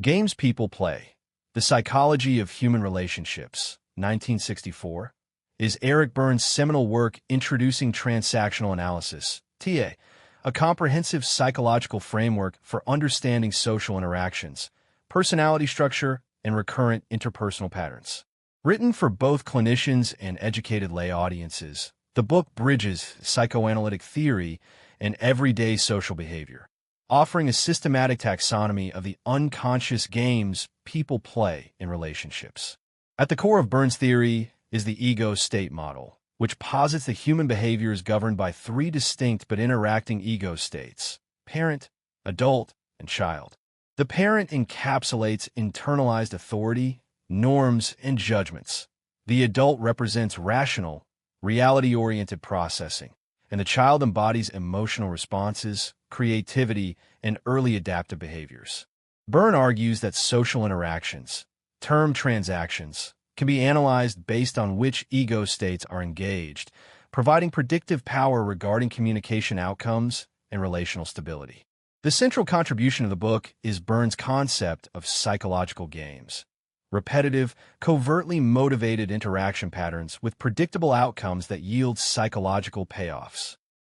Games People Play, The Psychology of Human Relationships, 1964, is Eric Berne's seminal work introducing transactional analysis, TA, a comprehensive psychological framework for understanding social interactions, personality structure, and recurrent interpersonal patterns. Written for both clinicians and educated lay audiences, the book bridges psychoanalytic theory and everyday social behavior, offering a systematic taxonomy of the unconscious games people play in relationships. At the core of Berne's theory is the ego state model, which posits that human behavior is governed by three distinct but interacting ego states: parent, adult, and child. The parent encapsulates internalized authority, norms, and judgments. The adult represents rational, reality-oriented processing, and the child embodies emotional responses, creativity, and early adaptive behaviors. Berne argues that social interactions, termed transactions, can be analyzed based on which ego states are engaged, providing predictive power regarding communication outcomes and relational stability. The central contribution of the book is Berne's concept of psychological games, repetitive, covertly motivated interaction patterns with predictable outcomes that yield psychological payoffs.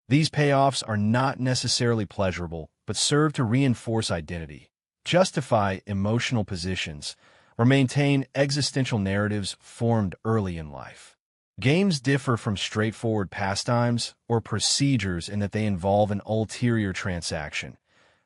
These payoffs are not necessarily pleasurable, but serve to reinforce identity, justify emotional positions, or maintain existential narratives formed early in life. Games differ from straightforward pastimes or procedures in that they involve an ulterior transaction.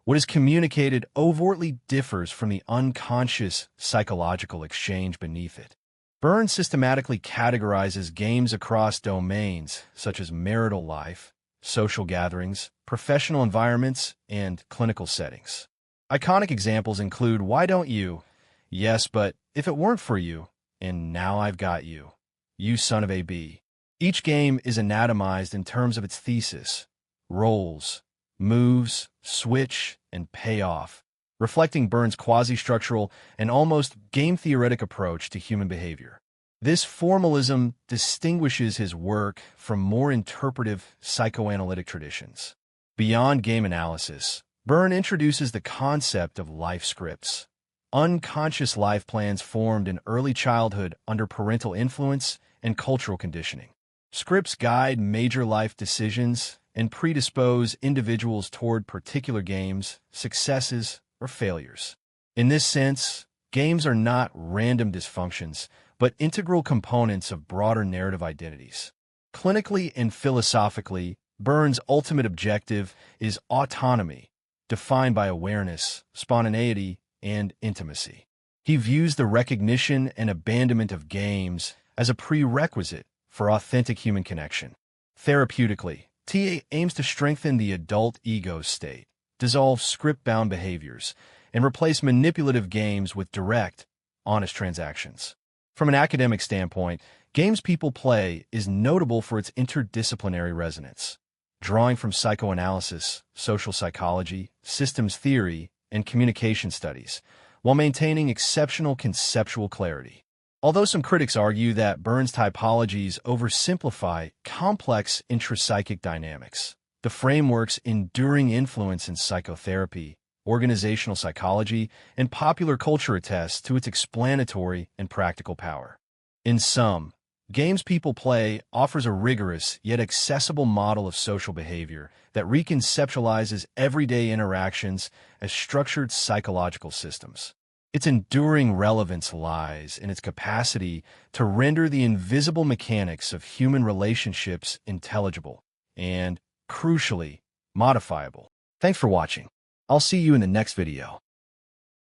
What is communicated overtly differs from the unconscious psychological exchange beneath it. Berne systematically categorizes games across domains such as marital life, social gatherings, professional environments, and clinical settings. Iconic examples include "Why don't you?", "Yes, but if it weren't for you," and "Now I've got you," "You son of a b." Each game is anatomized in terms of its thesis, roles, moves, switch, and payoff, reflecting Berne's quasi-structural and almost game-theoretic approach to human behavior. This formalism distinguishes his work from more interpretive psychoanalytic traditions. Beyond game analysis, Berne introduces the concept of life scripts, unconscious life plans formed in early childhood under parental influence and cultural conditioning. Scripts guide major life decisions and predispose individuals toward particular games, successes, or failures. In this sense, games are not random dysfunctions, but integral components of broader narrative identities. Clinically and philosophically, Berne's ultimate objective is autonomy, defined by awareness, spontaneity, and intimacy. He views the recognition and abandonment of games as a prerequisite for authentic human connection. Therapeutically, TA aims to strengthen the adult ego state, dissolve script-bound behaviors, and replace manipulative games with direct, honest transactions. From an academic standpoint, Games People Play is notable for its interdisciplinary resonance, drawing from psychoanalysis, social psychology, systems theory, and communication studies, while maintaining exceptional conceptual clarity. Although some critics argue that Berne's typologies oversimplify complex intrapsychic dynamics, the framework's enduring influence in psychotherapy, organizational psychology, and popular culture attests to its explanatory and practical power. In sum, Games People Play offers a rigorous yet accessible model of social behavior that reconceptualizes everyday interactions as structured psychological systems. Its enduring relevance lies in its capacity to render the invisible mechanics of human relationships intelligible and, crucially, modifiable. Thanks for watching. I'll see you in the next video.